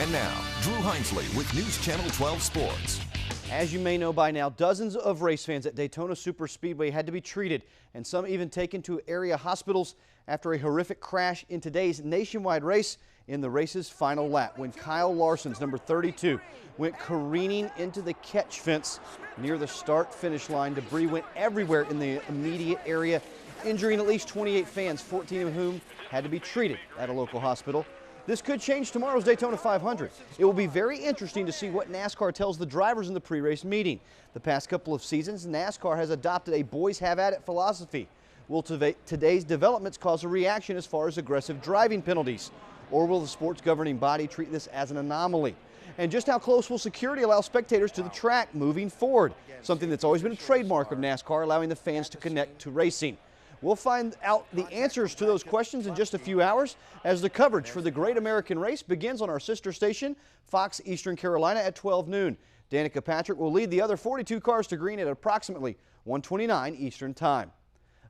And now, Drew Hinesley with News Channel 12 Sports. As you may know by now, dozens of race fans at Daytona Superspeedway had to be treated, and some even taken to area hospitals after a horrific crash in today's nationwide race in the race's final lap when Kyle Larson's number 32 went careening into the catch fence near the start-finish line. Debris went everywhere in the immediate area, injuring at least 28 fans, 14 of whom had to be treated at a local hospital. This could change tomorrow's Daytona 500. It will be very interesting to see what NASCAR tells the drivers in the pre-race meeting. The past couple of seasons, NASCAR has adopted a boys have at it philosophy. Will today's developments cause a reaction as far as aggressive driving penalties? Or will the sport's governing body treat this as an anomaly? And just how close will security allow spectators to the track moving forward? Something that's always been a trademark of NASCAR, allowing the fans to connect to racing. We'll find out the answers to those questions in just a few hours as the coverage for the Great American Race begins on our sister station, Fox Eastern Carolina, at 12 noon. Danica Patrick will lead the other 42 cars to green at approximately 1:29 Eastern Time.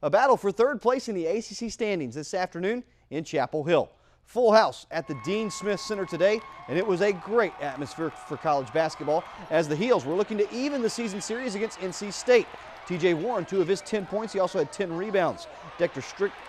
A battle for third place in the ACC standings this afternoon in Chapel Hill. Full house at the Dean Smith Center today, and it was a great atmosphere for college basketball as the Heels were looking to even the season series against NC State. TJ Warren, 2 of his 10 points. He also had 10 rebounds. Dexter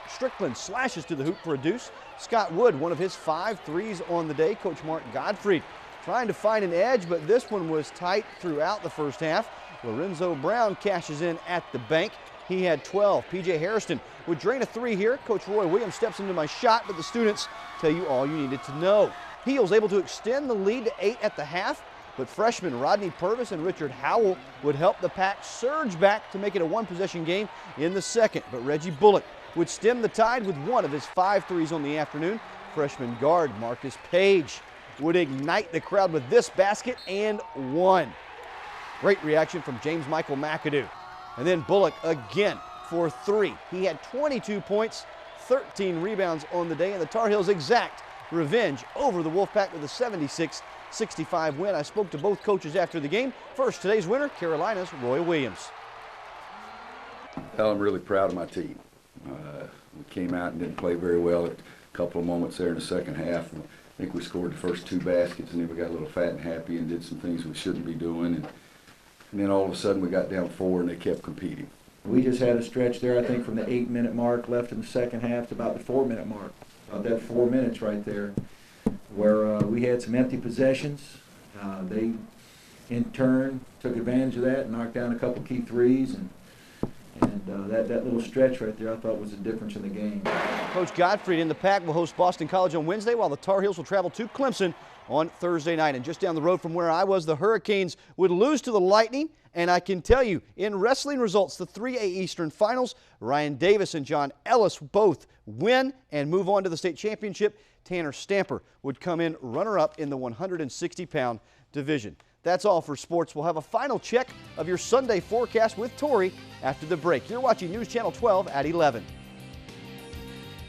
Strickland slashes to the hoop for a deuce. Scott Wood, 1 of his 5 threes on the day. Coach Mark Gottfried trying to find an edge, but this one was tight throughout the first half. Lorenzo Brown cashes in at the bank. He had 12. PJ Harrison would drain a 3 here. Coach Roy Williams steps into my shot, but the students tell you all you needed to know. Heels able to extend the lead to 8 at the half, but freshmen Rodney Purvis and Richard Howell would help the Pack surge back to make it a 1-possession game in the second. But Reggie Bullock would stem the tide with 1 of his 5 threes on the afternoon. Freshman guard Marcus Page would ignite the crowd with this basket and 1. Great reaction from James Michael McAdoo. And then Bullock again for 3. He had 22 points, 13 rebounds on the day, and the Tar Heels exact revenge over the Wolfpack with a 76-65 win. I spoke to both coaches after the game. First, today's winner, Carolina's Roy Williams. Well, I'm really proud of my team. We came out and didn't play very well at a couple of moments there in the second half. I think we scored the first 2 baskets, and then we got a little fat and happy and did some things we shouldn't be doing. And then all of a sudden we got down 4 and they kept competing. We just had a stretch there, I think, from the 8-minute mark left in the second half to about the 4-minute mark. About that 4 minutes right there, where we had some empty possessions. They, in turn, took advantage of that and knocked down a couple key threes. And that little stretch right there, I thought, was the difference in the game. Coach Gottfried and the Pack will host Boston College on Wednesday, while the Tar Heels will travel to Clemson on Thursday night. And just down the road from where I was, the Hurricanes would lose to the Lightning. And I can tell you, in wrestling results, the 3A Eastern Finals, Ryan Davis and John Ellis both win and move on to the state championship. Tanner Stamper would come in runner-up in the 160-pound division. That's all for sports. We'll have a final check of your Sunday forecast with Tori after the break. You're watching News Channel 12 at 11.